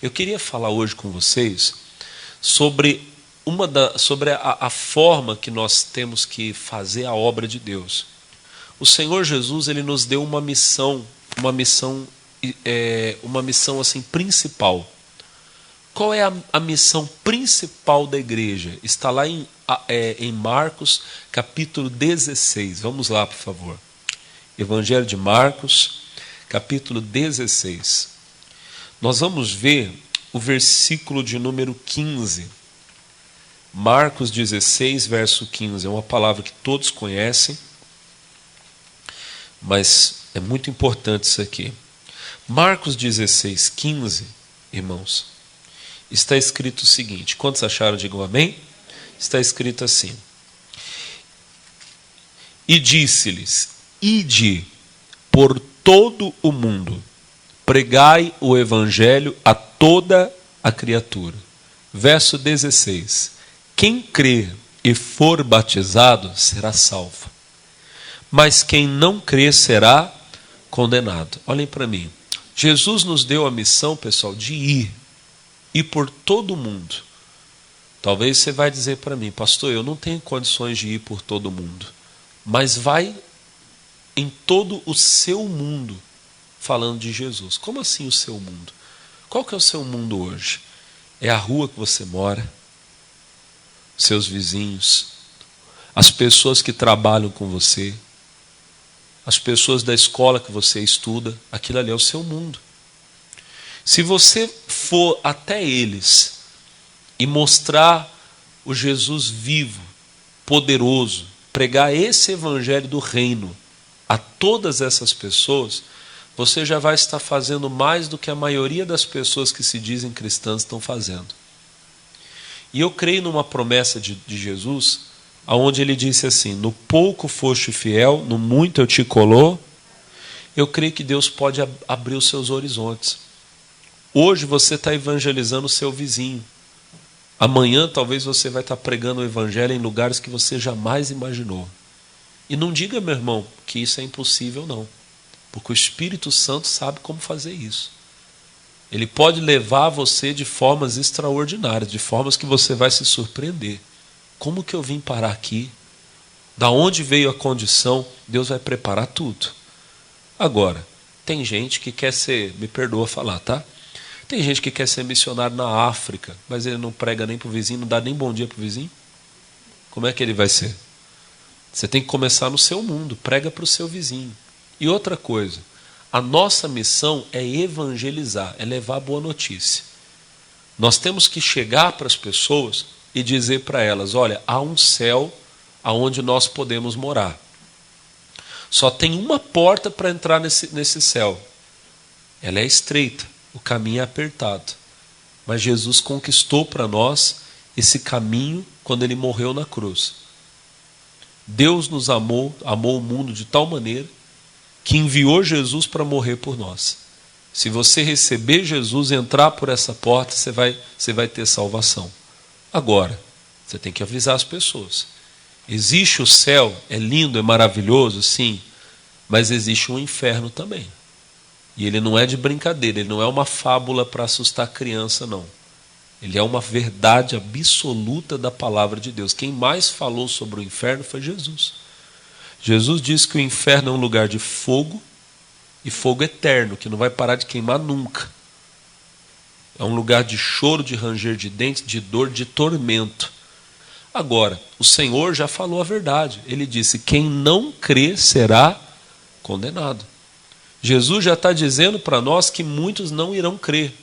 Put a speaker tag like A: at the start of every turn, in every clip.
A: Eu queria falar hoje com vocês sobre a forma que nós temos que fazer a obra de Deus. O Senhor Jesus, ele nos deu uma missão assim principal. Qual é a missão principal da igreja? Está lá em Marcos, capítulo 16. Vamos lá, por favor. Evangelho de Marcos, capítulo 16. Nós vamos ver o versículo de número 15. Marcos 16, verso 15. É uma palavra que todos conhecem, mas é muito importante isso aqui. Marcos 16, 15, irmãos, está escrito o seguinte. Quantos acharam? Digam amém. Está escrito assim: e disse-lhes: ide por todo o mundo, pregai o evangelho a toda a criatura. Verso 16: quem crer e for batizado será salvo, mas quem não crer será condenado. Olhem para mim. Jesus nos deu a missão, pessoal, de ir por todo o mundo. Talvez você vai dizer para mim: pastor, eu não tenho condições de ir por todo o mundo. Mas vai em todo o seu mundo falando de Jesus. Como assim o seu mundo? Qual que é o seu mundo hoje? É a rua que você mora, seus vizinhos, as pessoas que trabalham com você, as pessoas da escola que você estuda. Aquilo ali é o seu mundo. Se você for até eles e mostrar o Jesus vivo, poderoso, pregar esse evangelho do reino a todas essas pessoas, você já vai estar fazendo mais do que a maioria das pessoas que se dizem cristãs estão fazendo. E eu creio numa promessa de Jesus, onde ele disse assim: no pouco foste fiel, no muito eu te colou. Eu creio que Deus pode abrir os seus horizontes. Hoje você está evangelizando o seu vizinho. Amanhã talvez você vai estar pregando o evangelho em lugares que você jamais imaginou. E não diga, meu irmão, que isso é impossível, não. Porque o Espírito Santo sabe como fazer isso. Ele pode levar você de formas extraordinárias, de formas que você vai se surpreender. Como que eu vim parar aqui? Da onde veio a condição? Deus vai preparar tudo. Agora, tem gente que quer ser, me perdoa falar, tá? Tem gente que quer ser missionário na África, mas ele não prega nem para o vizinho, não dá nem bom dia para o vizinho. Como é que ele vai ser? Você tem que começar no seu mundo, prega para o seu vizinho. E outra coisa, a nossa missão é evangelizar, é levar a boa notícia. Nós temos que chegar para as pessoas e dizer para elas: olha, há um céu aonde nós podemos morar. Só tem uma porta para entrar nesse céu. Ela é estreita, o caminho é apertado. Mas Jesus conquistou para nós esse caminho quando ele morreu na cruz. Deus nos amou o mundo de tal maneira que enviou Jesus para morrer por nós. Se você receber Jesus e entrar por essa porta, você vai ter salvação. Agora, você tem que avisar as pessoas. Existe o céu, é lindo, é maravilhoso, sim, mas existe um inferno também. E ele não é de brincadeira, ele não é uma fábula para assustar criança, não. Ele é uma verdade absoluta da palavra de Deus. Quem mais falou sobre o inferno foi Jesus. Jesus disse que o inferno é um lugar de fogo, e fogo eterno, que não vai parar de queimar nunca. É um lugar de choro, de ranger de dentes, de dor, de tormento. Agora, o Senhor já falou a verdade. Ele disse: quem não crê será condenado. Jesus já está dizendo para nós que muitos não irão crer.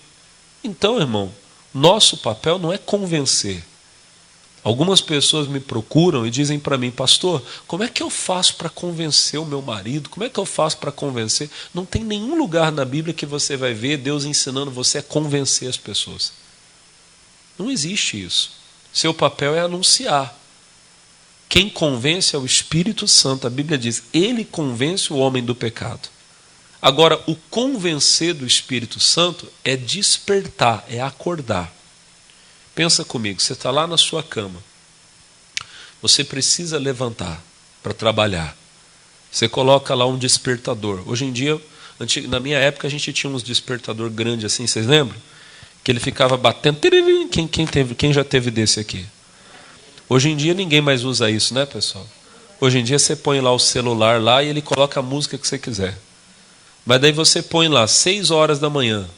A: Então, irmão, nosso papel não é convencer. Algumas pessoas me procuram e dizem para mim: pastor, como é que eu faço para convencer o meu marido? Como é que eu faço para convencer? Não tem nenhum lugar na Bíblia que você vai ver Deus ensinando você a convencer as pessoas. Não existe isso. Seu papel é anunciar. Quem convence é o Espírito Santo. A Bíblia diz: ele convence o homem do pecado. Agora, o convencer do Espírito Santo é despertar, é acordar. Pensa comigo, você está lá na sua cama. Você precisa levantar para trabalhar. Você coloca lá um despertador. Hoje em dia, na minha época, a gente tinha uns despertador grande assim, vocês lembram? que ele ficava batendo. Quem já teve desse aqui? Hoje em dia ninguém mais usa isso, né, pessoal? Hoje em dia você põe lá o celular lá e ele coloca a música que você quiser. Mas daí você põe lá 6 horas da manhã.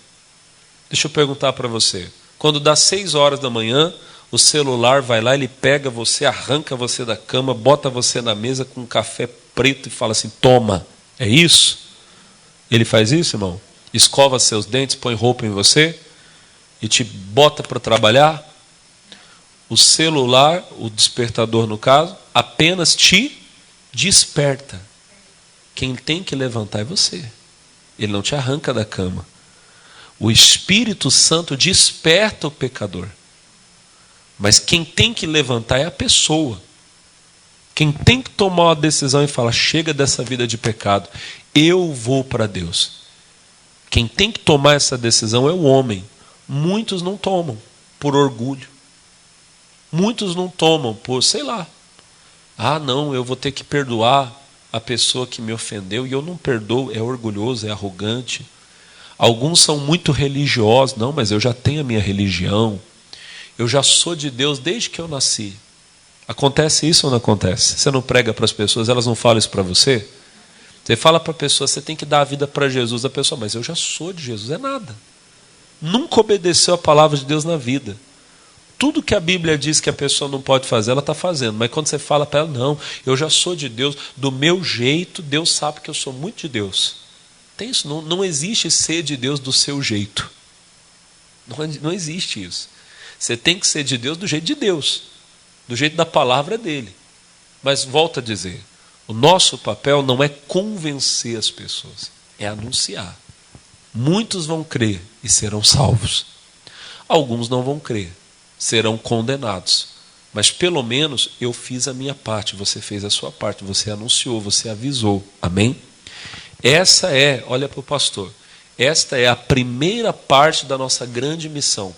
A: Deixa eu perguntar para você. Quando dá 6 horas da manhã, o celular vai lá, ele pega você, arranca você da cama, bota você na mesa com um café preto e fala assim, toma. É isso? Ele faz isso, irmão? Escova seus dentes, põe roupa em você e te bota para trabalhar. O celular, o despertador no caso, apenas te desperta. Quem tem que levantar é você. Ele não te arranca da cama. O Espírito Santo desperta o pecador. Mas quem tem que levantar é a pessoa. Quem tem que tomar uma decisão e falar, chega dessa vida de pecado, eu vou para Deus. Quem tem que tomar essa decisão é o homem. Muitos não tomam por orgulho. Muitos não tomam por, sei lá. Ah, não, eu vou ter que perdoar a pessoa que me ofendeu, e eu não perdoo, é orgulhoso, é arrogante. Alguns são muito religiosos, não, mas eu já tenho a minha religião, eu já sou de Deus desde que eu nasci. Acontece isso ou não acontece? Você não prega para as pessoas, elas não falam isso para você? Você fala para a pessoa, você tem que dar a vida para Jesus, a pessoa, mas eu já sou de Jesus, é nada. Nunca obedeceu a palavra de Deus na vida. Tudo que a Bíblia diz que a pessoa não pode fazer, ela está fazendo. Mas quando você fala para ela, não, eu já sou de Deus, do meu jeito, Deus sabe que eu sou muito de Deus. Tem isso, não existe ser de Deus do seu jeito. Não existe isso. Você tem que ser de Deus do jeito de Deus, do jeito da palavra dele. Mas volto a dizer, o nosso papel não é convencer as pessoas, é anunciar. Muitos vão crer e serão salvos. Alguns não vão crer, serão condenados. Mas pelo menos eu fiz a minha parte, você fez a sua parte, você anunciou, você avisou. Amém? Essa é, olha para o pastor, esta é a primeira parte da nossa grande missão.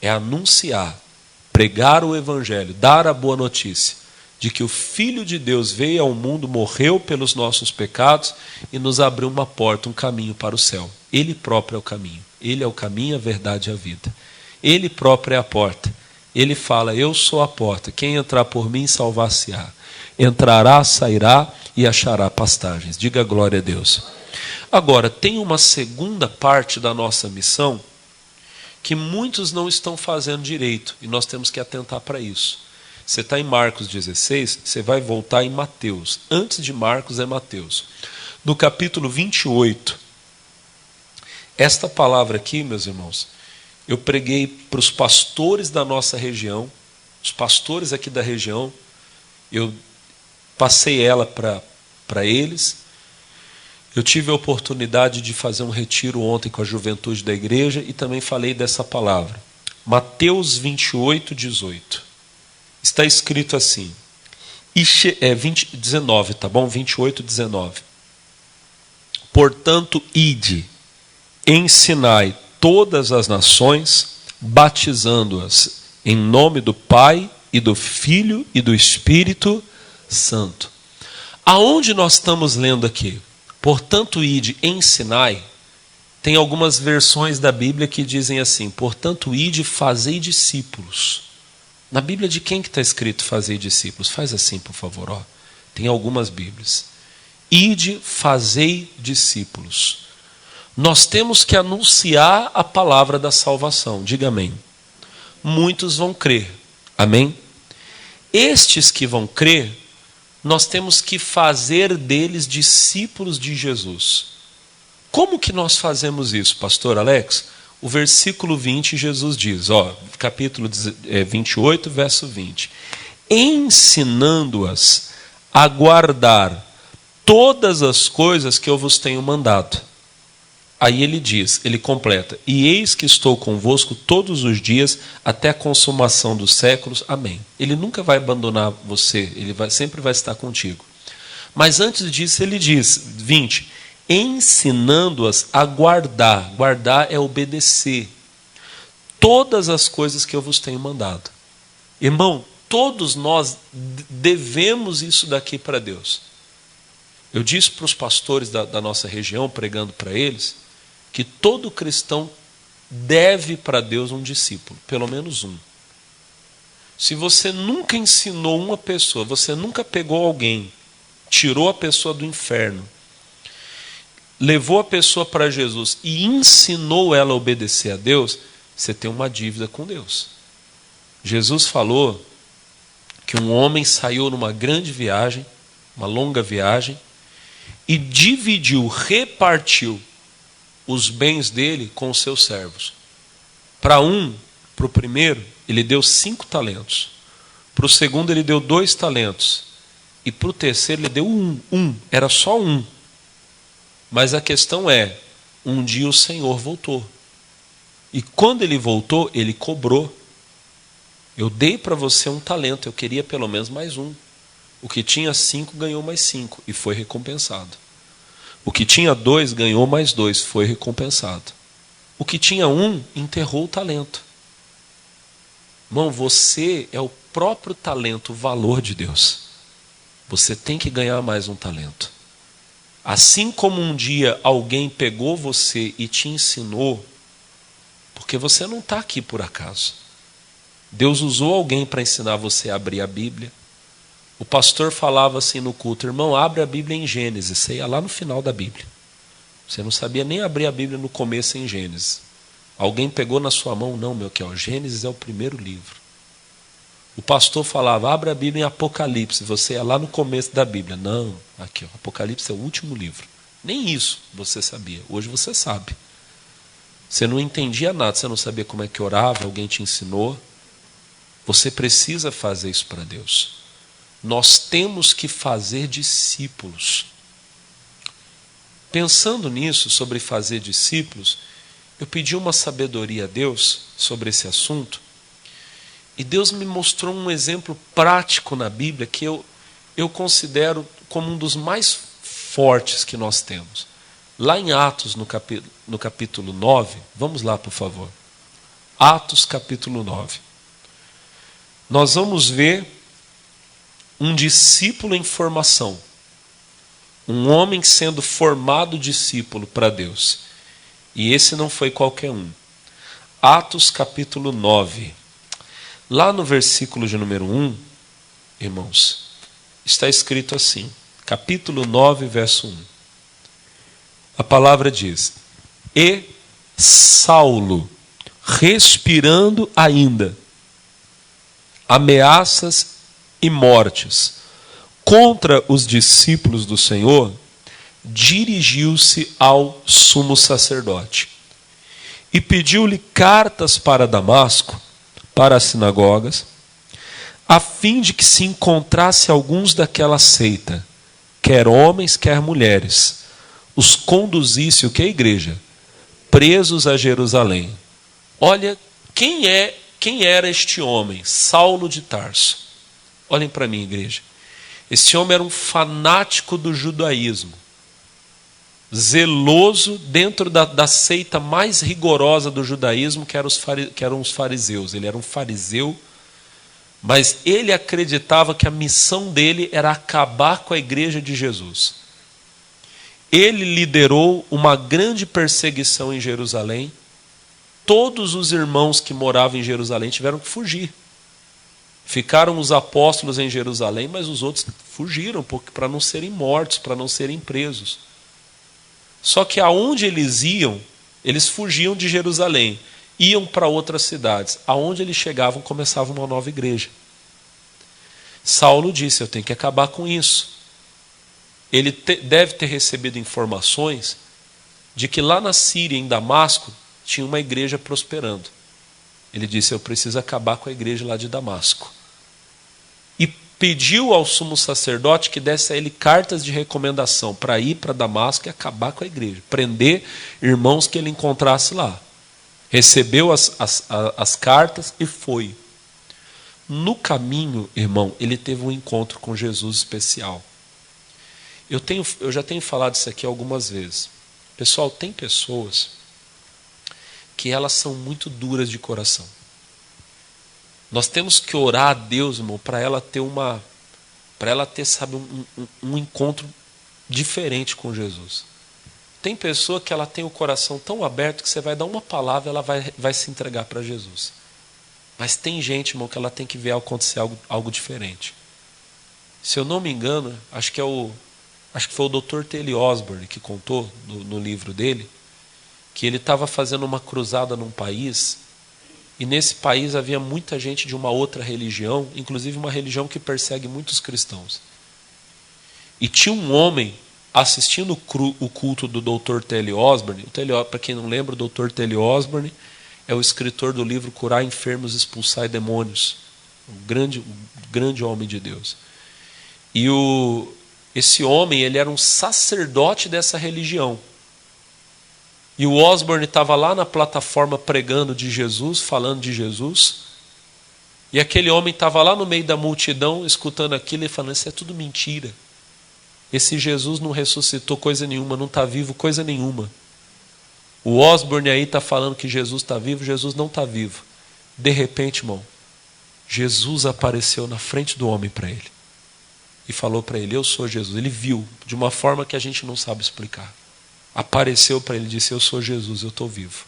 A: É anunciar, pregar o evangelho, dar a boa notícia de que o Filho de Deus veio ao mundo, morreu pelos nossos pecados e nos abriu uma porta, um caminho para o céu. Ele próprio é o caminho. Ele é o caminho, a verdade e a vida. Ele próprio é a porta. Ele fala, eu sou a porta. Quem entrar por mim, salvar-se-á. Entrará, sairá e achará pastagens. Diga glória a Deus. Agora, tem uma segunda parte da nossa missão que muitos não estão fazendo direito. E nós temos que atentar para isso. Você está em Marcos 16, você vai voltar em Mateus. Antes de Marcos é Mateus. No capítulo 28. Esta palavra aqui, meus irmãos, eu preguei para os pastores da nossa região, os pastores aqui da região, eu passei ela para eles. Eu tive a oportunidade de fazer um retiro ontem com a juventude da igreja e também falei dessa palavra. Mateus 28, 18. Está escrito assim, 19, tá bom? 28, 19. Portanto, ide, ensinai todas as nações, batizando-as em nome do Pai e do Filho e do Espírito Santo. Aonde nós estamos lendo aqui? Portanto, ide, ensinai. Tem algumas versões da Bíblia que dizem assim, portanto, ide, fazei discípulos. Na Bíblia de quem que está escrito fazei discípulos? Faz assim, por favor. Ó. Tem algumas Bíblias. Ide, fazei discípulos. Nós temos que anunciar a palavra da salvação. Diga amém. Muitos vão crer. Amém? Estes que vão crer, nós temos que fazer deles discípulos de Jesus. Como que nós fazemos isso, pastor Alex? O versículo 20, Jesus diz, ó, capítulo 28, verso 20. Ensinando-as a guardar todas as coisas que eu vos tenho mandado. Aí ele diz, ele completa, e eis que estou convosco todos os dias até a consumação dos séculos. Amém. Ele nunca vai abandonar você, sempre vai estar contigo. Mas antes disso ele diz, 20, ensinando-as a guardar. Guardar é obedecer. Todas as coisas que eu vos tenho mandado. Irmão, todos nós devemos isso daqui para Deus. Eu disse para os pastores da nossa região, pregando para eles, que todo cristão deve para Deus um discípulo, pelo menos um. Se você nunca ensinou uma pessoa, você nunca pegou alguém, tirou a pessoa do inferno, levou a pessoa para Jesus e ensinou ela a obedecer a Deus, você tem uma dívida com Deus. Jesus falou que um homem saiu numa grande viagem, uma longa viagem, e dividiu, repartiu os bens dele com os seus servos. Para o primeiro, ele deu 5 talentos. Para o segundo, ele deu 2 talentos. E para o terceiro, ele deu um. Era só um. Mas a questão é, um dia o Senhor voltou. E quando ele voltou, ele cobrou. Eu dei para você 1 talento, eu queria pelo menos mais 1. O que tinha 5 ganhou mais 5 e foi recompensado. O que tinha 2 ganhou mais 2, foi recompensado. O que tinha 1 enterrou o talento. Irmão, você é o próprio talento, o valor de Deus. Você tem que ganhar mais 1 talento. Assim como um dia alguém pegou você e te ensinou, porque você não está aqui por acaso. Deus usou alguém para ensinar você a abrir a Bíblia. O pastor falava assim no culto: irmão, abre a Bíblia em Gênesis. Você ia lá no final da Bíblia. Você não sabia nem abrir a Bíblia no começo em Gênesis. Alguém pegou na sua mão? Não, meu, que ó, Gênesis é o primeiro livro. O pastor falava: abre a Bíblia em Apocalipse. Você ia lá no começo da Bíblia. Não, aqui ó, Apocalipse é o último livro. Nem isso você sabia. Hoje você sabe. Você não entendia nada, você não sabia como é que orava, alguém te ensinou. Você precisa fazer isso para Deus. Nós temos que fazer discípulos. Pensando nisso, sobre fazer discípulos, eu pedi uma sabedoria a Deus sobre esse assunto, e Deus me mostrou um exemplo prático na Bíblia que eu considero como um dos mais fortes que nós temos. Lá em Atos, no capítulo 9, vamos lá, por favor. Atos, capítulo 9. Nós vamos ver um discípulo em formação. Um homem sendo formado discípulo para Deus. E esse não foi qualquer um. Atos capítulo 9. Lá no versículo de número 1, irmãos, está escrito assim. Capítulo 9, verso 1. A palavra diz: e Saulo, respirando ainda ameaças e mortes contra os discípulos do Senhor, dirigiu-se ao sumo sacerdote e pediu-lhe cartas para Damasco, para as sinagogas, a fim de que se encontrasse alguns daquela seita, quer homens, quer mulheres, os conduzisse, o que é a igreja? Presos a Jerusalém. Olha, quem era este homem? Saulo de Tarso. Olhem para mim, igreja. Este homem era um fanático do judaísmo, zeloso dentro da seita mais rigorosa do judaísmo, que eram os fariseus. Ele era um fariseu, mas ele acreditava que a missão dele era acabar com a igreja de Jesus. Ele liderou uma grande perseguição em Jerusalém. Todos os irmãos que moravam em Jerusalém tiveram que fugir. Ficaram os apóstolos em Jerusalém, mas os outros fugiram para não serem mortos, para não serem presos. Só que aonde eles iam, eles fugiam de Jerusalém, iam para outras cidades. Aonde eles chegavam, começava uma nova igreja. Saulo disse: eu tenho que acabar com isso. Ele deve ter recebido informações de que lá na Síria, em Damasco, tinha uma igreja prosperando. Ele disse: eu preciso acabar com a igreja lá de Damasco. E pediu ao sumo sacerdote que desse a ele cartas de recomendação para ir para Damasco e acabar com a igreja, prender irmãos que ele encontrasse lá. Recebeu as cartas e foi. No caminho, irmão, ele teve um encontro com Jesus especial. Eu já tenho falado isso aqui algumas vezes. Pessoal, tem pessoas que elas são muito duras de coração. Nós temos que orar a Deus, irmão, para ela ter, sabe, um encontro diferente com Jesus. Tem pessoa que ela tem o coração tão aberto que você vai dar uma palavra, ela vai se entregar para Jesus. Mas tem gente, irmão, que ela tem que ver acontecer algo diferente. Se eu não me engano, acho que foi o Dr. T.L. Osborne que contou no livro dele, que ele estava fazendo uma cruzada num país, e nesse país havia muita gente de uma outra religião, inclusive uma religião que persegue muitos cristãos. E tinha um homem assistindo o culto do Dr. T.L. Osborne. Para quem não lembra, o Dr. T.L. Osborne é o escritor do livro Curar Enfermos e Expulsar Demônios. Um grande homem de Deus. E esse homem, ele era um sacerdote dessa religião. E o Osborne estava lá na plataforma pregando de Jesus, falando de Jesus. E aquele homem estava lá no meio da multidão, escutando aquilo e falando, isso é tudo mentira. Esse Jesus não ressuscitou coisa nenhuma, não está vivo coisa nenhuma. O Osborne aí está falando que Jesus está vivo, Jesus não está vivo. De repente, irmão, Jesus apareceu na frente do homem para ele. E falou para ele, eu sou Jesus. Ele viu, de uma forma que a gente não sabe explicar. Apareceu para ele e disse, eu sou Jesus, eu estou vivo.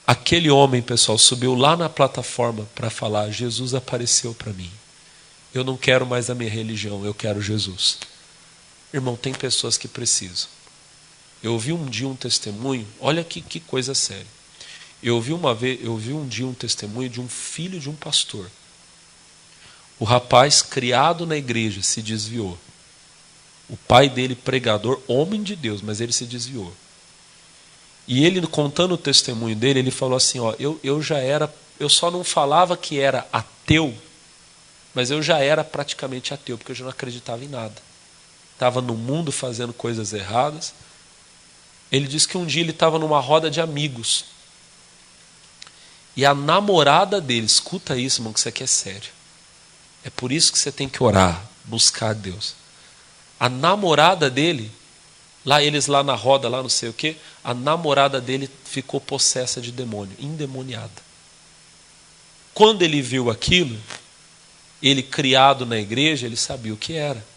A: Aquele homem, pessoal, subiu lá na plataforma para falar, Jesus apareceu para mim. Eu não quero mais a minha religião, eu quero Jesus. Irmão, tem pessoas que precisam. Eu ouvi um dia um testemunho, olha que coisa séria. Eu ouvi um dia um testemunho de um filho de um pastor. O rapaz, criado na igreja, se desviou. O pai dele, pregador, homem de Deus, mas ele se desviou. E ele, contando o testemunho dele, ele falou assim, eu só não falava que era ateu, mas eu já era praticamente ateu, porque eu já não acreditava em nada. Estava no mundo fazendo coisas erradas. Ele disse que um dia ele estava numa roda de amigos. E a namorada dele, escuta isso, irmão, que isso aqui é sério. É por isso que você tem que orar, buscar a Deus. A namorada dele, eles lá na roda, lá não sei o quê, a namorada dele ficou possessa de demônio, endemoniada. Quando ele viu aquilo, ele criado na igreja, ele sabia o que era.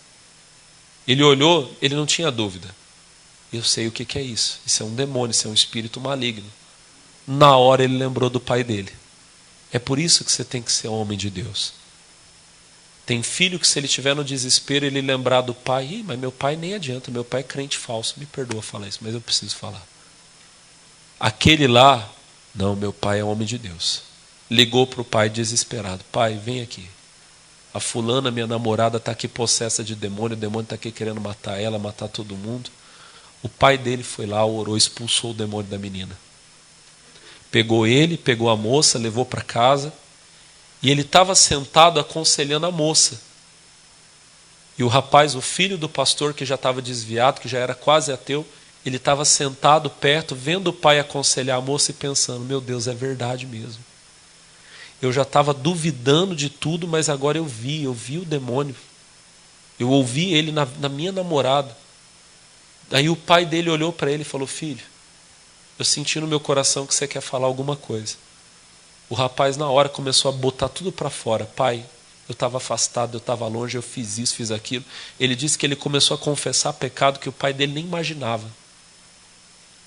A: Ele olhou, ele não tinha dúvida. Eu sei o que é isso. Isso é um demônio, isso é um espírito maligno. Na hora ele lembrou do pai dele. É por isso que você tem que ser homem de Deus. Tem filho que se ele estiver no desespero, ele lembrar do pai, mas meu pai nem adianta, meu pai é crente falso. Me perdoa falar isso, mas eu preciso falar. Aquele lá, não, meu pai é homem de Deus. Ligou para o pai desesperado. Pai, vem aqui. A fulana, minha namorada, está aqui possessa de demônio, o demônio está aqui querendo matar ela, matar todo mundo. O pai dele foi lá, orou, expulsou o demônio da menina. Pegou ele, pegou a moça, levou para casa. E ele estava sentado aconselhando a moça. E o rapaz, o filho do pastor, que já estava desviado, que já era quase ateu, ele estava sentado perto, vendo o pai aconselhar a moça e pensando, meu Deus, é verdade mesmo. Eu já estava duvidando de tudo, mas agora eu vi o demônio. Eu ouvi ele na minha namorada. Aí o pai dele olhou para ele e falou, filho, eu senti no meu coração que você quer falar alguma coisa. O rapaz na hora começou a botar tudo para fora. Pai, eu estava afastado, eu estava longe, eu fiz isso, fiz aquilo. Ele disse que ele começou a confessar pecado que o pai dele nem imaginava.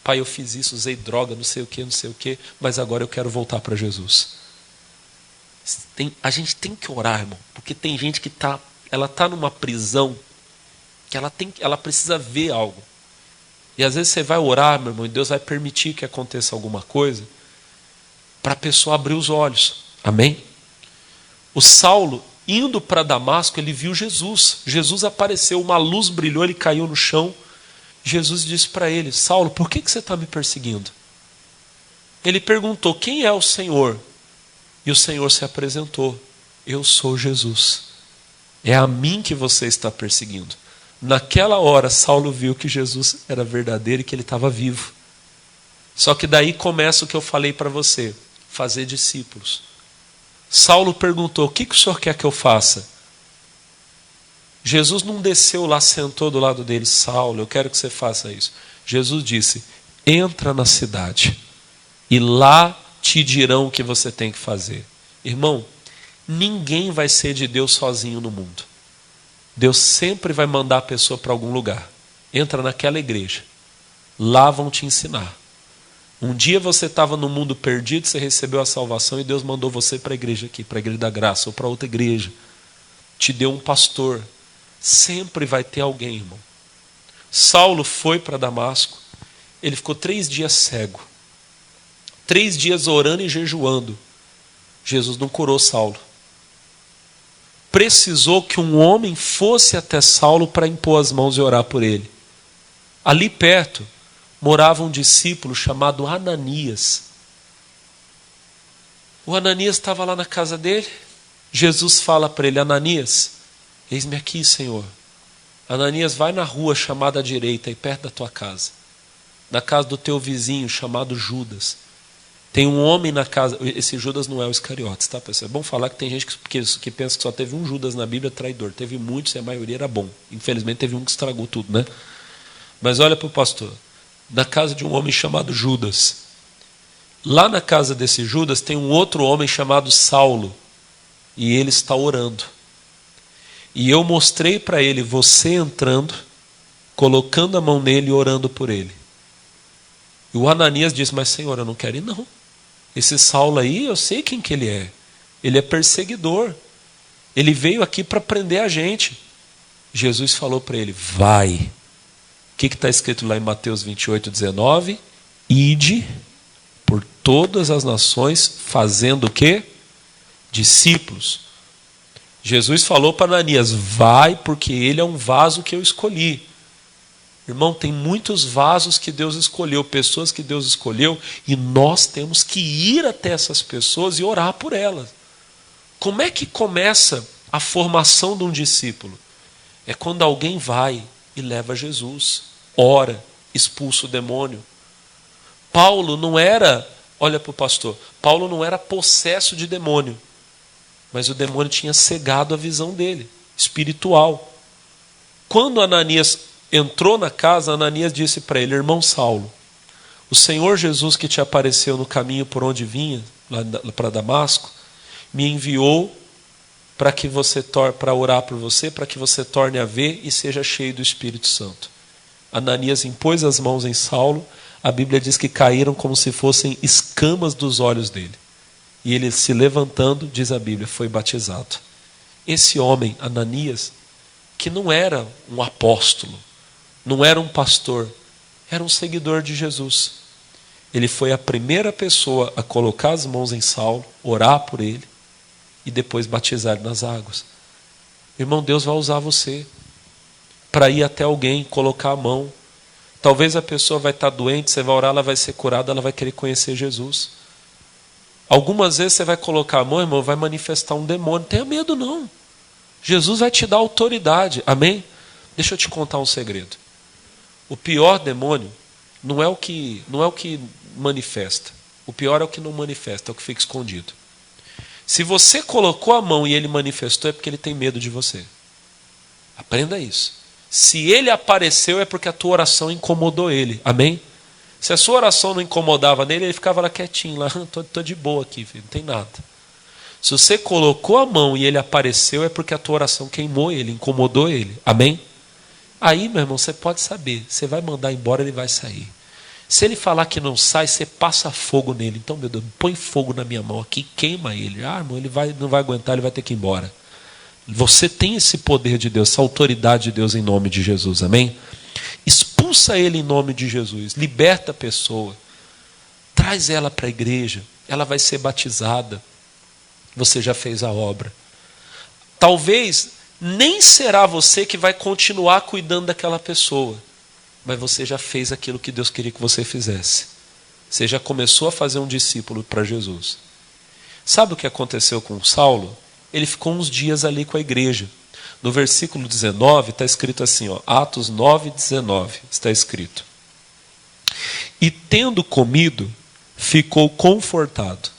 A: Pai, eu fiz isso, usei droga, não sei o que, mas agora eu quero voltar para Jesus. A gente tem que orar, irmão, porque tem gente que ela está numa prisão que ela precisa ver algo. E às vezes você vai orar, meu irmão, e Deus vai permitir que aconteça alguma coisa para a pessoa abrir os olhos. Amém? O Saulo, indo para Damasco, ele viu Jesus. Jesus apareceu, uma luz brilhou, ele caiu no chão. Jesus disse para ele, Saulo, por que você está me perseguindo? Ele perguntou, quem é o Senhor? E o Senhor se apresentou, eu sou Jesus. É a mim que você está perseguindo. Naquela hora, Saulo viu que Jesus era verdadeiro e que ele estava vivo. Só que daí começa o que eu falei para você, fazer discípulos. Saulo perguntou, o que o senhor quer que eu faça? Jesus não desceu lá, sentou do lado dele, Saulo, eu quero que você faça isso. Jesus disse, entra na cidade e lá te dirão o que você tem que fazer. Irmão, ninguém vai ser de Deus sozinho no mundo. Deus sempre vai mandar a pessoa para algum lugar. Entra naquela igreja. Lá vão te ensinar. Um dia você estava no mundo perdido, você recebeu a salvação e Deus mandou você para a igreja aqui, para a igreja da graça ou para outra igreja. Te deu um pastor. Sempre vai ter alguém, irmão. Saulo foi para Damasco. Ele ficou 3 dias cego. 3 dias orando e jejuando. Jesus não curou Saulo. Precisou que um homem fosse até Saulo para impor as mãos e orar por ele. Ali perto morava um discípulo chamado Ananias. O Ananias estava lá na casa dele. Jesus fala para ele: Ananias, eis-me aqui, Senhor. Ananias, vai na rua chamada à direita, aí perto da tua casa. Na casa do teu vizinho chamado Judas. Tem um homem na casa. Esse Judas não é o Iscariotes, tá, pessoal? É bom falar que tem gente que pensa que só teve um Judas na Bíblia traidor. Teve muitos e a maioria era bom. Infelizmente teve um que estragou tudo, né? Mas olha para o pastor. Na casa de um homem chamado Judas. Lá na casa desse Judas tem um outro homem chamado Saulo. E ele está orando. E eu mostrei para ele você entrando, colocando a mão nele e orando por ele. E o Ananias disse: mas Senhor, eu não quero ir não. Esse Saulo aí, eu sei quem que ele é. Ele é perseguidor. Ele veio aqui para prender a gente. Jesus falou para ele: vai. O que está escrito lá em Mateus 28:19? Ide por todas as nações, fazendo o quê? Discípulos. Jesus falou para Ananias: vai, porque ele é um vaso que eu escolhi. Irmão, tem muitos vasos que Deus escolheu, pessoas que Deus escolheu, e nós temos que ir até essas pessoas e orar por elas. Como é que começa a formação de um discípulo? É quando alguém vai e leva Jesus, ora, expulsa o demônio. Paulo não era, olha para o pastor, Paulo não era possesso de demônio, mas o demônio tinha cegado a visão dele, espiritual. Quando Ananias entrou na casa, Ananias disse para ele: irmão Saulo, o Senhor Jesus que te apareceu no caminho por onde vinha, lá para Damasco, me enviou para orar por você, para que você torne a ver e seja cheio do Espírito Santo. Ananias impôs as mãos em Saulo, a Bíblia diz que caíram como se fossem escamas dos olhos dele. E ele, se levantando, diz a Bíblia, foi batizado. Esse homem, Ananias, que não era um apóstolo, não era um pastor, era um seguidor de Jesus. Ele foi a primeira pessoa a colocar as mãos em Saulo, orar por ele e depois batizar nas águas. Irmão, Deus vai usar você para ir até alguém, colocar a mão. Talvez a pessoa vai estar doente, você vai orar, ela vai ser curada, ela vai querer conhecer Jesus. Algumas vezes você vai colocar a mão, irmão, vai manifestar um demônio. Não tenha medo não. Jesus vai te dar autoridade. Amém? Deixa eu te contar um segredo. O pior demônio não é o que manifesta. O pior é o que não manifesta, é o que fica escondido. Se você colocou a mão e ele manifestou, é porque ele tem medo de você. Aprenda isso. Se ele apareceu, é porque a tua oração incomodou ele. Amém? Se a sua oração não incomodava nele, ele ficava lá quietinho, lá, tô de boa aqui, filho, não tem nada. Se você colocou a mão e ele apareceu, é porque a tua oração queimou ele, incomodou ele. Amém? Aí, meu irmão, você pode saber, você vai mandar embora, ele vai sair. Se ele falar que não sai, você passa fogo nele. Então, meu Deus, põe fogo na minha mão aqui, queima ele. Ah, irmão, ele não vai aguentar, ele vai ter que ir embora. Você tem esse poder de Deus, essa autoridade de Deus em nome de Jesus, amém? Expulsa ele em nome de Jesus, liberta a pessoa, traz ela para a igreja, ela vai ser batizada, você já fez a obra. Talvez nem será você que vai continuar cuidando daquela pessoa, mas você já fez aquilo que Deus queria que você fizesse. Você já começou a fazer um discípulo para Jesus. Sabe o que aconteceu com Saulo? Ele ficou uns dias ali com a igreja. No versículo 19 está escrito assim, ó, Atos 9:19, está escrito: e tendo comido, ficou confortado.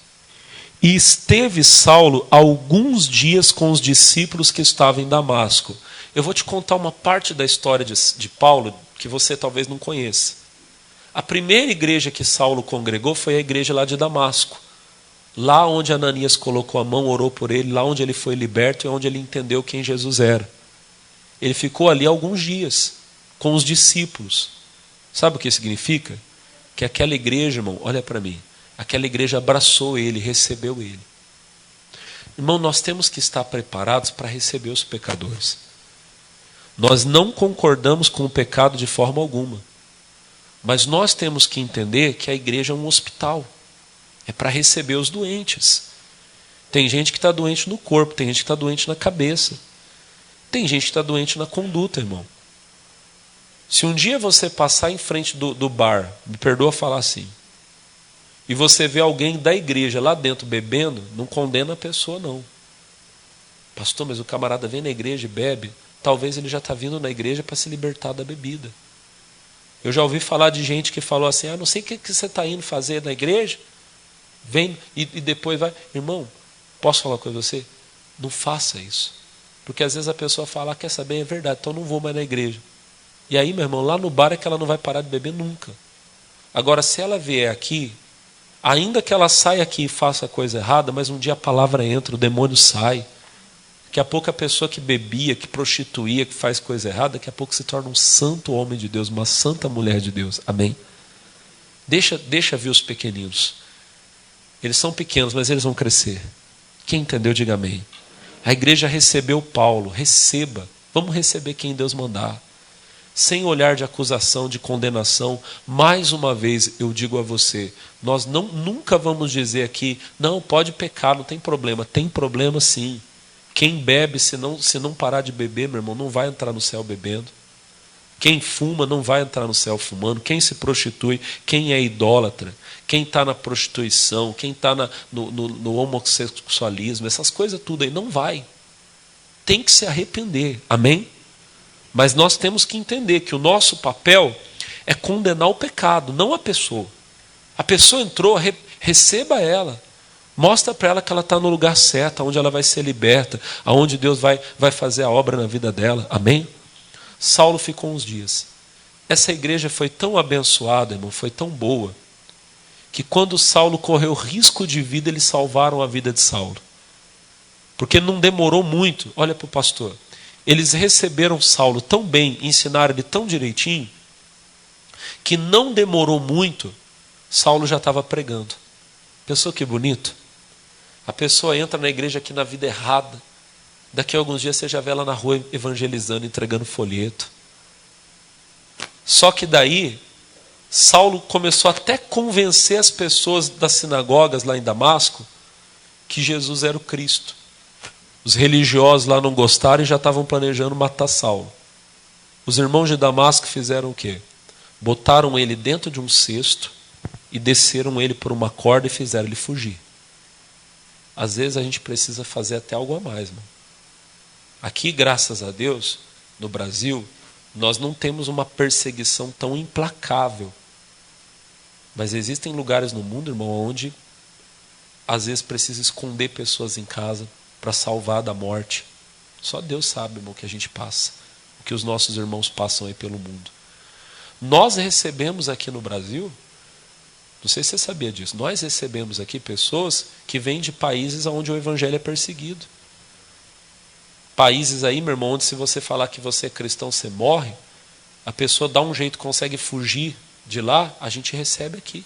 A: E esteve Saulo alguns dias com os discípulos que estavam em Damasco. Eu vou te contar uma parte da história de Paulo que você talvez não conheça. A primeira igreja que Saulo congregou foi a igreja lá de Damasco. Lá onde Ananias colocou a mão, orou por ele, lá onde ele foi liberto e onde ele entendeu quem Jesus era. Ele ficou ali alguns dias com os discípulos. Sabe o que significa? Que aquela igreja, irmão, olha para mim, aquela igreja abraçou ele, recebeu ele. Irmão, nós temos que estar preparados para receber os pecadores. Nós não concordamos com o pecado de forma alguma. Mas nós temos que entender que a igreja é um hospital. É para receber os doentes. Tem gente que está doente no corpo, tem gente que está doente na cabeça. Tem gente que está doente na conduta, irmão. Se um dia você passar em frente do bar, me perdoa falar assim, e você vê alguém da igreja lá dentro bebendo, não condena a pessoa não. Pastor, mas o camarada vem na igreja e bebe, talvez ele já está vindo na igreja para se libertar da bebida. Eu já ouvi falar de gente que falou assim, não sei o que você está indo fazer na igreja, vem e depois vai. Irmão, posso falar com você? Não faça isso. Porque às vezes a pessoa fala, quer saber, é verdade, então não vou mais na igreja. E aí, meu irmão, lá no bar é que ela não vai parar de beber nunca. Agora, se ela vier aqui, ainda que ela saia aqui e faça a coisa errada, mas um dia a palavra entra, o demônio sai. Daqui a pouco a pessoa que bebia, que prostituía, que faz coisa errada, daqui a pouco se torna um santo homem de Deus, uma santa mulher de Deus. Amém? Deixa vir os pequeninos. Eles são pequenos, mas eles vão crescer. Quem entendeu, diga amém. A igreja recebeu Paulo, receba. Vamos receber quem Deus mandar. Sem olhar de acusação, de condenação. Mais uma vez eu digo a você, nós nunca vamos dizer aqui, não, pode pecar, não tem problema. Tem problema sim. Quem bebe, se não parar de beber, meu irmão, não vai entrar no céu bebendo. Quem fuma não vai entrar no céu fumando. Quem se prostitui, quem é idólatra, quem está na prostituição, quem está no homossexualismo, essas coisas tudo aí, não vai. Tem que se arrepender. Amém? Mas nós temos que entender que o nosso papel é condenar o pecado, não a pessoa. A pessoa entrou, receba ela. Mostra para ela que ela está no lugar certo, onde ela vai ser liberta, aonde Deus vai fazer a obra na vida dela. Amém? Saulo ficou uns dias. Essa igreja foi tão abençoada, irmão, foi tão boa, que quando Saulo correu risco de vida, eles salvaram a vida de Saulo. Porque não demorou muito, olha para o pastor, eles receberam Saulo tão bem, ensinaram ele tão direitinho, que não demorou muito, Saulo já estava pregando. Pensou que bonito? A pessoa entra na igreja aqui na vida errada, daqui a alguns dias você já vê ela na rua evangelizando, entregando folheto. Só que daí, Saulo começou até a convencer as pessoas das sinagogas lá em Damasco que Jesus era o Cristo. Os religiosos lá não gostaram e já estavam planejando matar Saulo. Os irmãos de Damasco fizeram o quê? Botaram ele dentro de um cesto e desceram ele por uma corda e fizeram ele fugir. Às vezes a gente precisa fazer até algo a mais, irmão. Aqui, graças a Deus, no Brasil, nós não temos uma perseguição tão implacável. Mas existem lugares no mundo, irmão, onde às vezes precisa esconder pessoas em casa para salvar da morte. Só Deus sabe, irmão, o que a gente passa, o que os nossos irmãos passam aí pelo mundo. Nós recebemos aqui no Brasil, não sei se você sabia disso, nós recebemos aqui pessoas que vêm de países onde o evangelho é perseguido. Países aí, meu irmão, onde se você falar que você é cristão, você morre, a pessoa dá um jeito, consegue fugir de lá, a gente recebe aqui.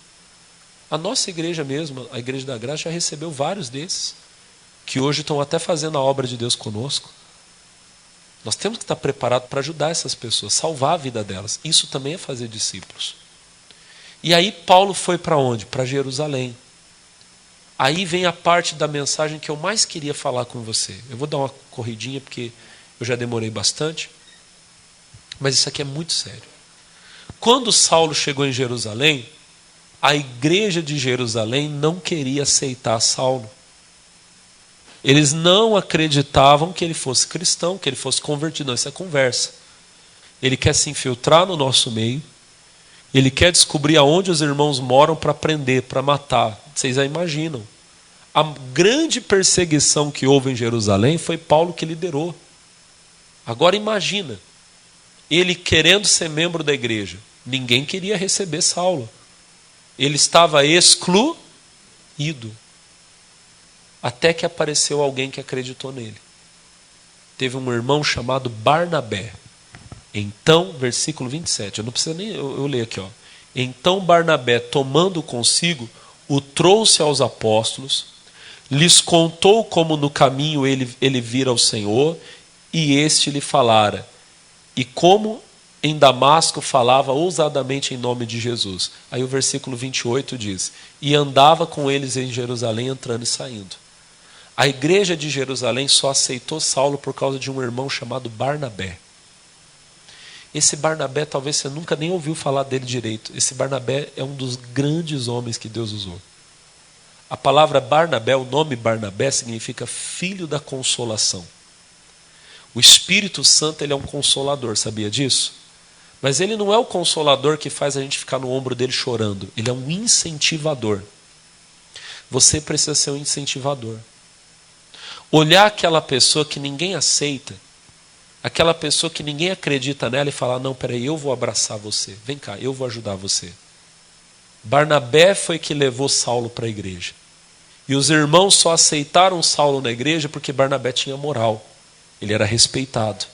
A: A nossa igreja mesmo, a Igreja da Graça, já recebeu vários desses, que hoje estão até fazendo a obra de Deus conosco. Nós temos que estar preparados para ajudar essas pessoas, salvar a vida delas. Isso também é fazer discípulos. E aí Paulo foi para onde? Para Jerusalém. Aí vem a parte da mensagem que eu mais queria falar com você. Eu vou dar uma corridinha porque eu já demorei bastante. Mas isso aqui é muito sério. Quando Saulo chegou em Jerusalém, a igreja de Jerusalém não queria aceitar Saulo. Eles não acreditavam que ele fosse cristão, que ele fosse convertido. Não, isso é conversa. Ele quer se infiltrar no nosso meio. Ele quer descobrir aonde os irmãos moram para prender, para matar. Vocês já imaginam. A grande perseguição que houve em Jerusalém foi Paulo que liderou. Agora imagina. Ele querendo ser membro da igreja. Ninguém queria receber Saulo. Ele estava excluído. Até que apareceu alguém que acreditou nele. Teve um irmão chamado Barnabé. Então, versículo 27, eu não preciso nem eu ler aqui, ó. Então Barnabé, tomando consigo, o trouxe aos apóstolos, lhes contou como no caminho ele vira o Senhor, e este lhe falara, e como em Damasco falava ousadamente em nome de Jesus. Aí o versículo 28 diz, e andava com eles em Jerusalém, entrando e saindo. A igreja de Jerusalém só aceitou Saulo por causa de um irmão chamado Barnabé. Esse Barnabé, talvez você nunca nem ouviu falar dele direito. Esse Barnabé é um dos grandes homens que Deus usou. A palavra Barnabé, o nome Barnabé, significa filho da consolação. O Espírito Santo, ele é um consolador, sabia disso? Mas ele não é o consolador que faz a gente ficar no ombro dele chorando. Ele é um incentivador. Você precisa ser um incentivador. Olhar aquela pessoa que ninguém aceita, aquela pessoa que ninguém acredita nela e falar, não, peraí, eu vou abraçar você. Vem cá, eu vou ajudar você. Barnabé foi que levou Saulo para a igreja. E os irmãos só aceitaram Saulo na igreja porque Barnabé tinha moral. Ele era respeitado.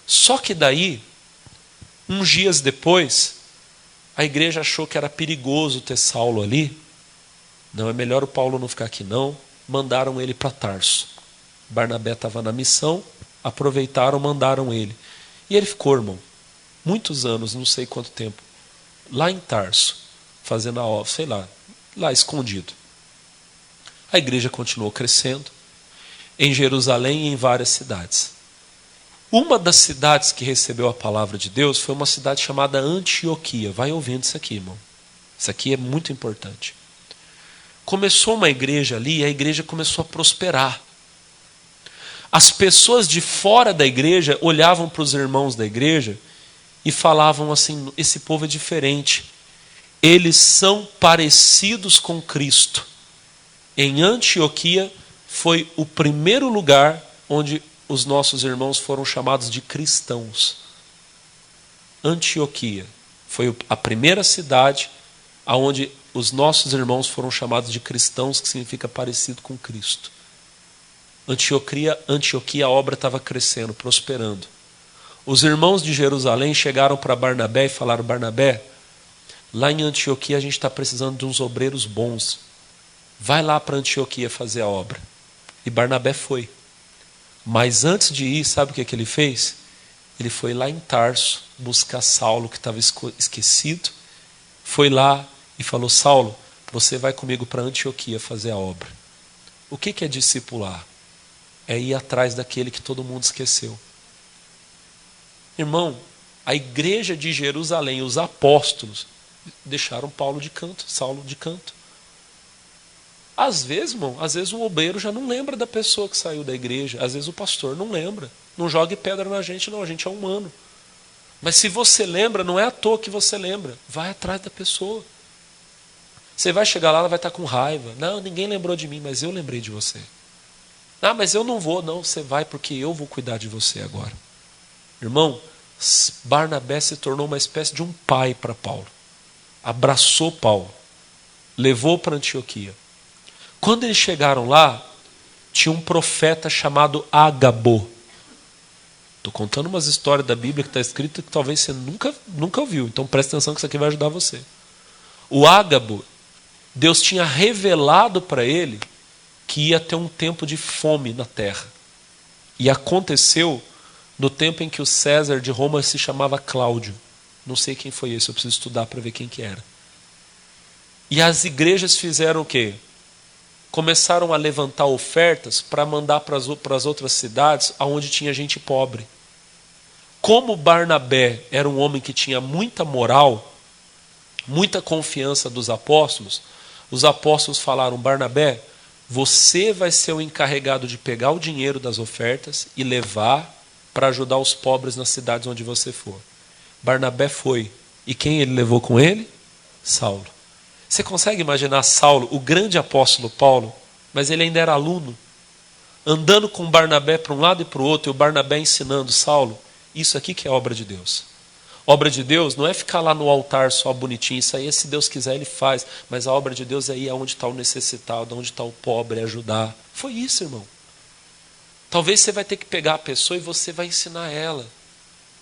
A: Só que daí, uns dias depois, a igreja achou que era perigoso ter Saulo ali. Não, é melhor o Paulo não ficar aqui não. Mandaram ele para Tarso. Barnabé estava na missão, aproveitaram, mandaram ele. E ele ficou, irmão, muitos anos, não sei quanto tempo, lá em Tarso, fazendo a obra, sei lá escondido. A igreja continuou crescendo, em Jerusalém e em várias cidades. Uma das cidades que recebeu a palavra de Deus foi uma cidade chamada Antioquia. Vai ouvindo isso aqui, irmão. Isso aqui é muito importante. Começou uma igreja ali e a igreja começou a prosperar. As pessoas de fora da igreja olhavam para os irmãos da igreja e falavam assim, esse povo é diferente. Eles são parecidos com Cristo. Em Antioquia foi o primeiro lugar onde os nossos irmãos foram chamados de cristãos. Antioquia foi a primeira cidade onde os nossos irmãos foram chamados de cristãos, que significa parecido com Cristo. Antioquia, a obra estava crescendo, prosperando. Os irmãos de Jerusalém chegaram para Barnabé e falaram, Barnabé, lá em Antioquia a gente está precisando de uns obreiros bons. Vai lá para Antioquia fazer a obra. E Barnabé foi. Mas antes de ir, sabe o que ele fez? Ele foi lá em Tarso buscar Saulo, que estava esquecido. Foi lá e falou, Saulo, você vai comigo para Antioquia fazer a obra. O que é discipular? É ir atrás daquele que todo mundo esqueceu. Irmão, a igreja de Jerusalém, os apóstolos, deixaram Paulo de canto, Saulo de canto. Às vezes, irmão, o obreiro já não lembra da pessoa que saiu da igreja. Às vezes o pastor não lembra. Não jogue pedra na gente, não. A gente é humano. Mas se você lembra, não é à toa que você lembra. Vai atrás da pessoa. Você vai chegar lá, ela vai estar com raiva. Não, ninguém lembrou de mim, mas eu lembrei de você. Ah, mas eu não vou. Não, você vai porque eu vou cuidar de você agora. Irmão, Barnabé se tornou uma espécie de um pai para Paulo. Abraçou Paulo. Levou para Antioquia. Quando eles chegaram lá, tinha um profeta chamado Ágabo. Estou contando umas histórias da Bíblia que está escrita que talvez você nunca ouviu. Então presta atenção que isso aqui vai ajudar você. O Ágabo, Deus tinha revelado para ele que ia ter um tempo de fome na terra. E aconteceu no tempo em que o César de Roma se chamava Cláudio. Não sei quem foi esse, eu preciso estudar para ver quem que era. E as igrejas fizeram o quê? Começaram a levantar ofertas para mandar para as outras cidades onde tinha gente pobre. Como Barnabé era um homem que tinha muita moral, muita confiança dos apóstolos, os apóstolos falaram, Barnabé, você vai ser o encarregado de pegar o dinheiro das ofertas e levar para ajudar os pobres nas cidades onde você for. Barnabé foi. E quem ele levou com ele? Saulo. Você consegue imaginar Saulo, o grande apóstolo Paulo, mas ele ainda era aluno, andando com Barnabé para um lado e para o outro, e o Barnabé ensinando Saulo? Isso aqui que é obra de Deus. Obra de Deus não é ficar lá no altar só bonitinho, isso aí se Deus quiser ele faz, mas a obra de Deus é ir aonde está o necessitado, onde está o pobre, ajudar. Foi isso, irmão. Talvez você vai ter que pegar a pessoa e você vai ensinar ela.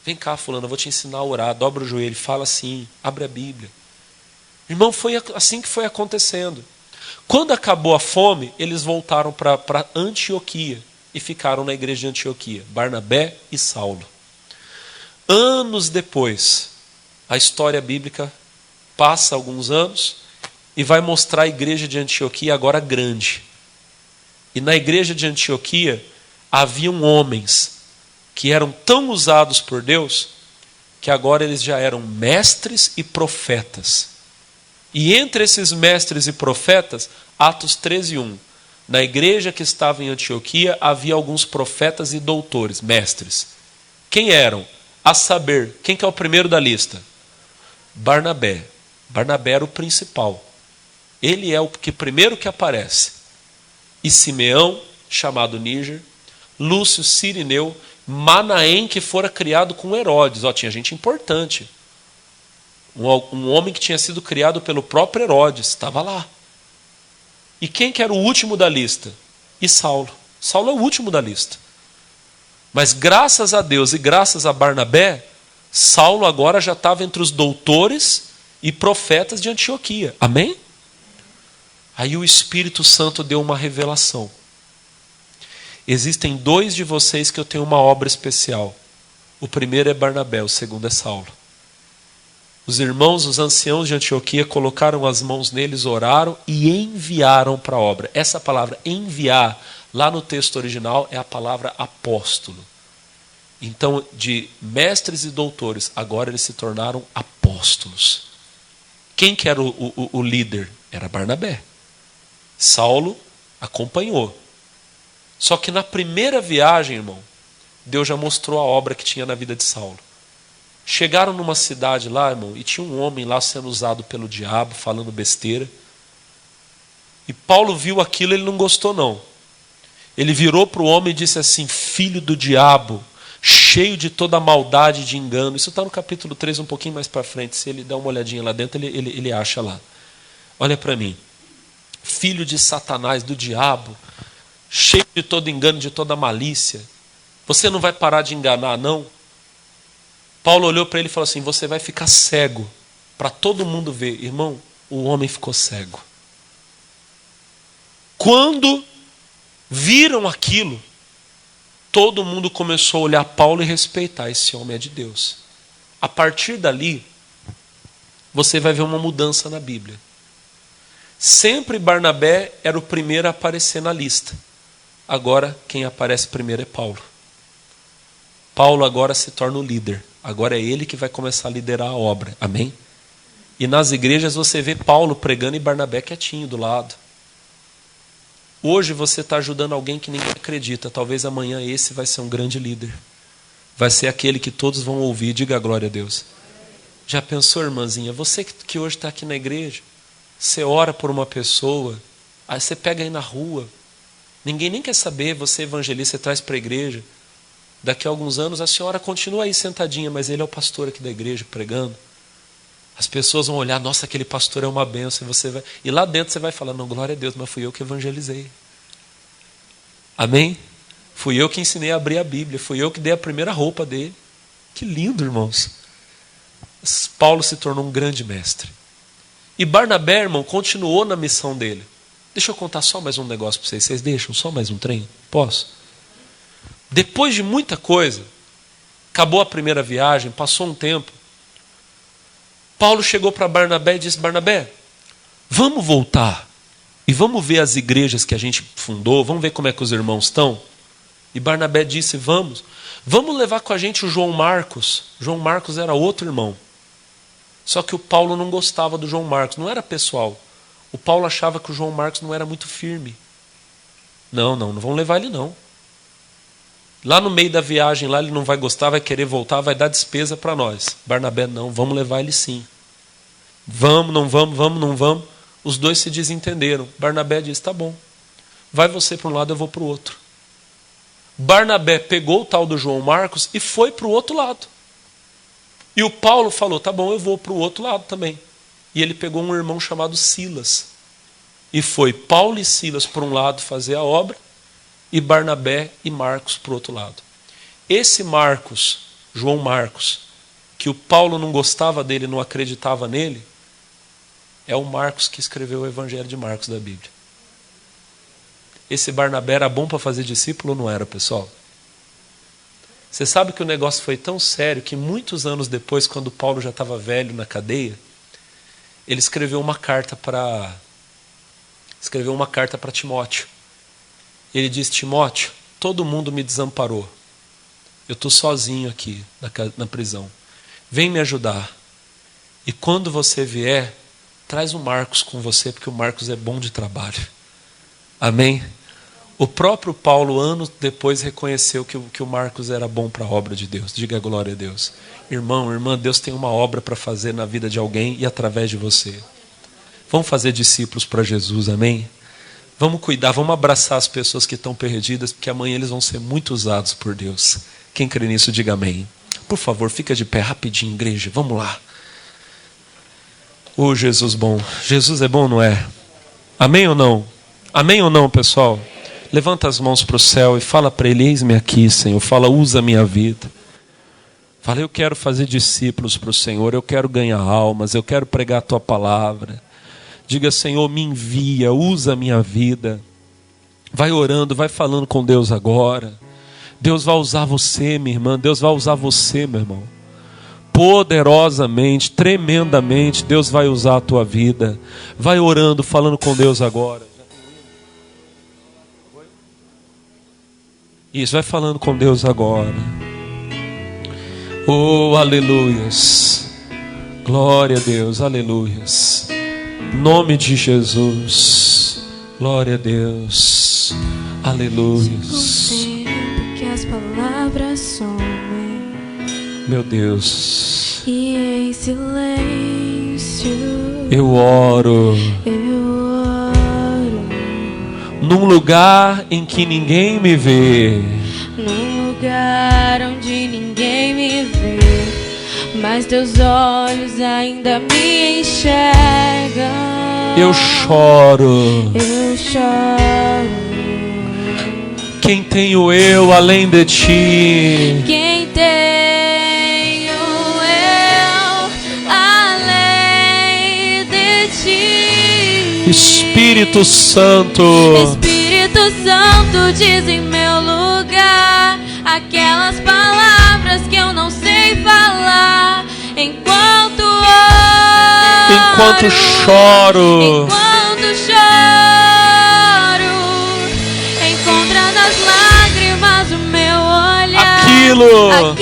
A: Vem cá, fulano, eu vou te ensinar a orar. Dobra o joelho, fala assim, abre a Bíblia. Irmão, foi assim que foi acontecendo. Quando acabou a fome, eles voltaram para Antioquia e ficaram na igreja de Antioquia, Barnabé e Saulo. Anos depois, a história bíblica passa alguns anos e vai mostrar a igreja de Antioquia agora grande. E na igreja de Antioquia haviam homens que eram tão usados por Deus que agora eles já eram mestres e profetas. E entre esses mestres e profetas, Atos 13:1, na igreja que estava em Antioquia havia alguns profetas e doutores, mestres. Quem eram? A saber, quem que é o primeiro da lista? Barnabé. Barnabé era o principal. Ele é o que primeiro que aparece. E Simeão, chamado Níger, Lúcio Cirineu, Manaém, que fora criado com Herodes. Tinha gente importante. Um homem que tinha sido criado pelo próprio Herodes, estava lá. E quem que era o último da lista? E Saulo. Saulo é o último da lista. Mas graças a Deus e graças a Barnabé, Saulo agora já estava entre os doutores e profetas de Antioquia. Amém? Aí o Espírito Santo deu uma revelação. Existem 2 de vocês que eu tenho uma obra especial. O primeiro é Barnabé, o segundo é Saulo. Os irmãos, os anciãos de Antioquia colocaram as mãos neles, oraram e enviaram para a obra. Essa palavra enviar, lá no texto original, é a palavra apóstolo. Então, de mestres e doutores, agora eles se tornaram apóstolos. Quem que era o líder? Era Barnabé. Saulo acompanhou. Só que na primeira viagem, irmão, Deus já mostrou a obra que tinha na vida de Saulo. Chegaram numa cidade lá, irmão, e tinha um homem lá sendo usado pelo diabo, falando besteira. E Paulo viu aquilo, ele não gostou não. Ele virou para o homem e disse assim: filho do diabo, cheio de toda maldade e de engano. Isso está no capítulo 3, um pouquinho mais para frente. Se ele dá uma olhadinha lá dentro, ele acha lá. Olha para mim. Filho de Satanás, do diabo, cheio de todo engano, de toda malícia. Você não vai parar de enganar, não? Paulo olhou para ele e falou assim: você vai ficar cego, para todo mundo ver. Irmão, o homem ficou cego. Quando viram aquilo, todo mundo começou a olhar Paulo e respeitar. Esse homem é de Deus. A partir dali, você vai ver uma mudança na Bíblia. Sempre Barnabé era o primeiro a aparecer na lista. Agora, quem aparece primeiro é Paulo. Paulo agora se torna o líder. Agora é ele que vai começar a liderar a obra. Amém? E nas igrejas você vê Paulo pregando e Barnabé quietinho do lado. Hoje você está ajudando alguém que ninguém acredita. Talvez amanhã esse vai ser um grande líder. Vai ser aquele que todos vão ouvir. Diga a glória a Deus. Já pensou, irmãzinha? Você que hoje está aqui na igreja, você ora por uma pessoa, aí você pega aí na rua, ninguém nem quer saber, você evangelista, você traz para a igreja. Daqui a alguns anos a senhora continua aí sentadinha, mas ele é o pastor aqui da igreja pregando. As pessoas vão olhar: nossa, aquele pastor é uma bênção. E lá dentro você vai falar: não, glória a Deus, mas fui eu que evangelizei. Amém? Fui eu que ensinei a abrir a Bíblia, fui eu que dei a primeira roupa dele. Que lindo, irmãos. Paulo se tornou um grande mestre. E Barnabé, irmão, continuou na missão dele. Deixa eu contar só mais um negócio para vocês. Vocês deixam só mais um trem? Posso? Depois de muita coisa, acabou a primeira viagem, passou um tempo. Paulo chegou para Barnabé e disse: Barnabé, vamos voltar e vamos ver as igrejas que a gente fundou, vamos ver como é que os irmãos estão. E Barnabé disse: vamos levar com a gente o João Marcos. João Marcos era outro irmão. Só que o Paulo não gostava do João Marcos, não era pessoal. O Paulo achava que o João Marcos não era muito firme. Não vão levar ele não. Lá no meio da viagem, lá ele não vai gostar, vai querer voltar, vai dar despesa para nós. Barnabé: não, vamos levar ele sim. Vamos, não vamos. Os dois se desentenderam. Barnabé disse: tá bom, vai você para um lado, eu vou para o outro. Barnabé pegou o tal do João Marcos e foi para o outro lado. E o Paulo falou: tá bom, eu vou para o outro lado também. E ele pegou um irmão chamado Silas. E foi Paulo e Silas para um lado fazer a obra, e Barnabé e Marcos para o outro lado. Esse Marcos João Marcos, que o Paulo não gostava dele, não acreditava nele, é o Marcos que escreveu o Evangelho de Marcos da Bíblia. Esse Barnabé era bom para fazer discípulo ou não era, pessoal? Você sabe que o negócio foi tão sério que muitos anos depois, quando Paulo já estava velho na cadeia, ele escreveu uma carta para Timóteo. Ele disse: Timóteo, todo mundo me desamparou. Eu estou sozinho aqui na prisão. Vem me ajudar. E quando você vier, traz o Marcos com você, porque o Marcos é bom de trabalho. Amém? O próprio Paulo, anos depois, reconheceu que o Marcos era bom para a obra de Deus. Diga glória a Deus. Irmão, irmã, Deus tem uma obra para fazer na vida de alguém e através de você. Vamos fazer discípulos para Jesus, amém? Vamos cuidar, vamos abraçar as pessoas que estão perdidas, porque amanhã eles vão ser muito usados por Deus. Quem crê nisso, diga amém. Por favor, fica de pé rapidinho, igreja. Vamos lá. Oh, Jesus bom. Jesus é bom, não é? Amém ou não? Amém ou não, pessoal? Levanta as mãos para o céu e fala para Ele: eis-me aqui, Senhor. Fala: usa a minha vida. Fala: eu quero fazer discípulos para o Senhor. Eu quero ganhar almas. Eu quero pregar a Tua palavra. Diga: Senhor, me envia. Usa a minha vida. Vai orando, vai falando com Deus agora. Deus vai usar você, minha irmã. Deus vai usar você, meu irmão. Poderosamente, tremendamente, Deus vai usar a tua vida. Vai orando, falando com Deus agora. Isso, vai falando com Deus agora. Oh, aleluias. Glória a Deus, aleluias. Nome de Jesus. Glória a Deus. Aleluias.
B: Que as palavras somem.
A: Meu Deus.
B: E em silêncio
A: eu oro. Num lugar em que ninguém me vê.
B: Num lugar onde ninguém me vê, mas teus olhos ainda me enxergam.
A: Eu choro.
B: Eu choro.
A: Quem tenho eu além de ti?
B: Quem tenho eu além de ti?
A: Espírito Santo.
B: Espírito Santo, diz em meu lugar aquelas palavras que eu não sei falar. Enquanto oro,
A: enquanto choro,
B: enquanto choro, encontra nas lágrimas o meu olhar. Aquilo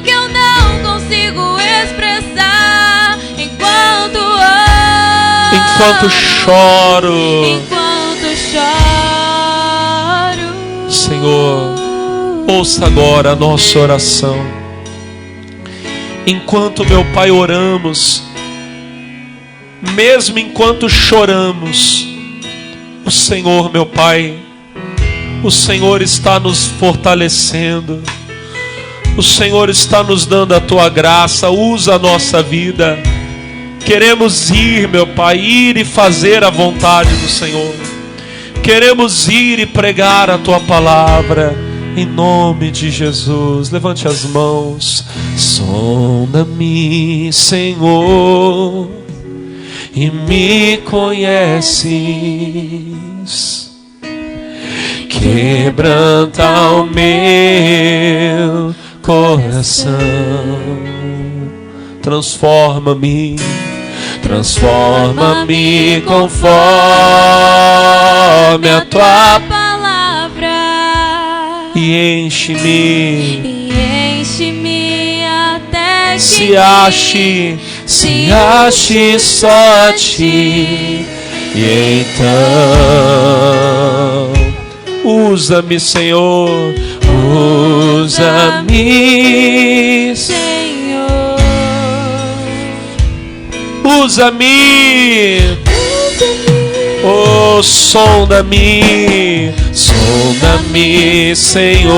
B: que eu não consigo expressar. Enquanto oro,
A: enquanto choro,
B: enquanto choro.
A: Senhor, ouça agora a nossa oração. Enquanto, meu Pai, oramos, mesmo enquanto choramos, o Senhor, meu Pai, o Senhor está nos fortalecendo, o Senhor está nos dando a Tua graça. Usa a nossa vida. Queremos ir, meu Pai, ir e fazer a vontade do Senhor. Queremos ir e pregar a Tua palavra. Em nome de Jesus, levante as mãos. Sonda-me, Senhor, e me conheces. Quebranta o meu coração. Transforma-me, transforma-me conforme a Tua palavra. E enche-me
B: até que
A: se ache só a Ti. E então usa-me, Senhor, usa-me,
B: Senhor,
A: usa-me. Oh, sonda-me, sonda-me, Senhor,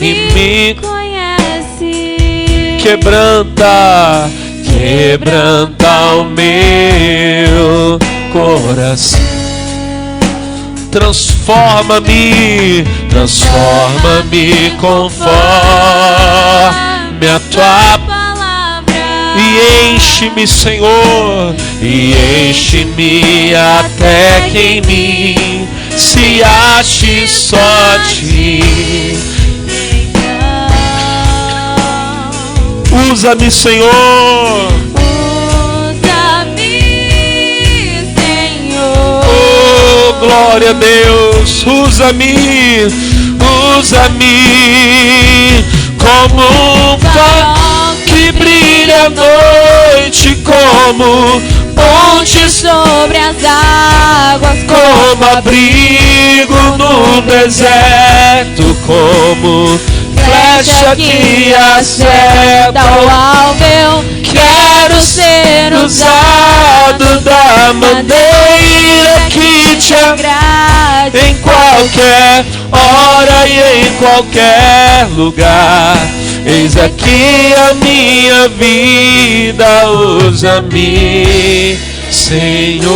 B: e me conhece.
A: Quebranta o meu coração. Transforma-me, transforma-me conforme a tua
B: palavra.
A: E enche-me, Senhor, e enche-me até que em mim se ache só ti. Usa-me, Senhor.
B: Usa-me, Senhor.
A: Oh, glória a Deus. Usa-me, usa-me como um farol que brilha à noite, como
B: Ponte sobre as águas,
A: como abrigo no deserto, como flecha que acerta
B: ao alvo. Eu
A: quero ser usado da maneira que te agrade, em qualquer hora e em qualquer lugar. Eis aqui a minha vida, usa-me, Senhor.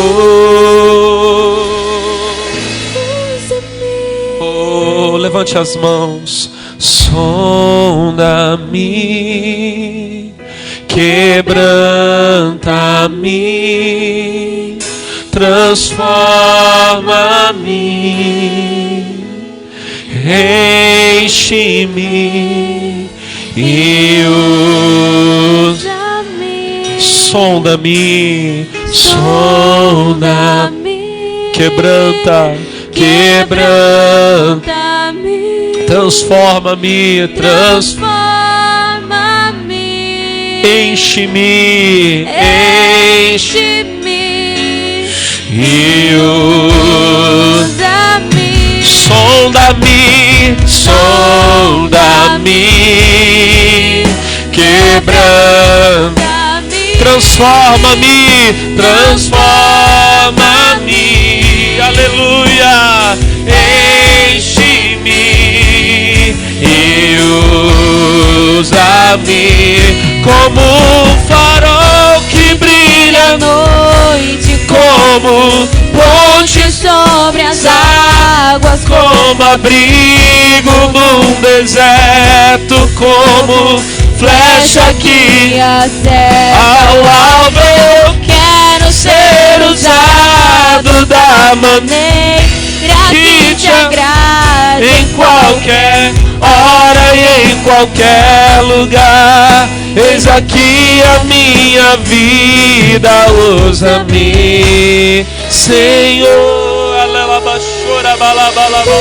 A: Oh, levante as mãos. Sonda-me, quebranta-me, transforma-me, enche-me e usa-me. Sonda-me, sonda-me, quebranta,
B: quebranta-me,
A: transforma-me,
B: transforma-me,
A: enche-me,
B: enche-me
A: e
B: usa-me.
A: Sonda-me, sonda-me, quebranta-me, transforma-me, transforma-me, aleluia, enche-me e usa-me como um farol que brilha à noite, como ponte sobre as águas, como abrigo num deserto, como flecha que
B: acerta
A: ao alvo. Eu
B: quero
A: ser usado da maneira
B: que te agrade,
A: em qualquer hora e em qualquer lugar. Eis aqui a minha vida, usa-me, Senhor. Alelabachora balabalaba,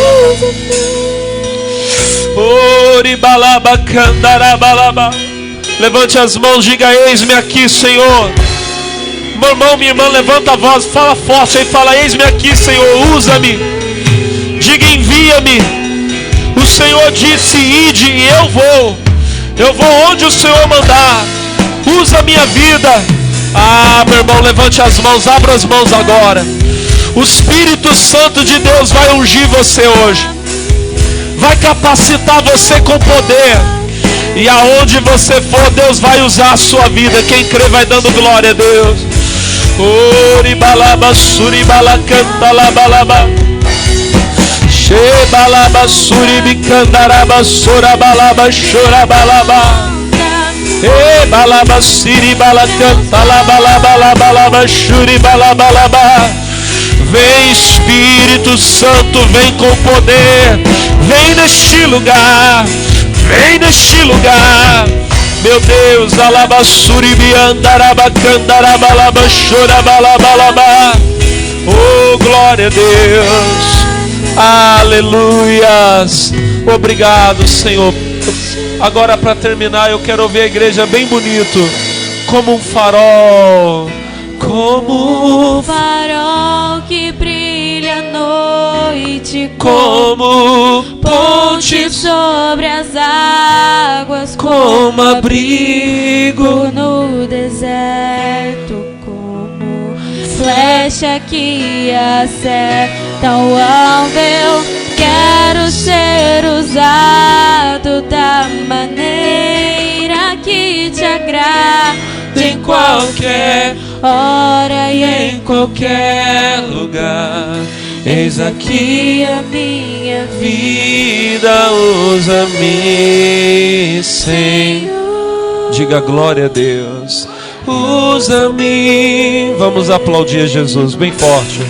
A: oribalabacandarabala. Levante as mãos, diga: eis-me aqui, Senhor. Meu irmão, minha irmã, levanta a voz, fala forte aí, fala: eis-me aqui, Senhor, usa-me. Diga: envia-me. O Senhor disse: ide, e eu vou onde o Senhor mandar. Usa a minha vida. Ah, meu irmão, levante as mãos, abra as mãos agora. O Espírito Santo de Deus vai ungir você hoje, vai capacitar você com poder, e aonde você for, Deus vai usar a sua vida. Quem crê vai dando glória a Deus. Oribalaba, suribala, canta, labalaba, shebalaba, suribicandaraba, sorabalaba, chorabalaba, ebalaba, siribala, canta, labalaba, shuribalabalaba. Vem, Espírito Santo, vem com poder, vem neste lugar, vem neste lugar. Meu Deus, alabassuribi andarabacandarabalaba, chorabalabalaba. Oh, glória a Deus, aleluias. Obrigado, Senhor. Agora, para terminar, eu quero ouvir a igreja bem bonito, como um farol, como um
B: farol que brilha à noite,
A: como ponte
B: sobre as águas,
A: como abrigo
B: no deserto, como flecha que acerta o alvo. Eu quero ser usado da maneira que te agrade,
A: em qualquer
B: hora e
A: em qualquer lugar. Eis aqui a minha vida, usa-me, Senhor. Diga glória a Deus. Usa-me. Vamos aplaudir Jesus bem forte.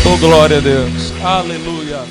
A: Oh, glória a Deus. Aleluia.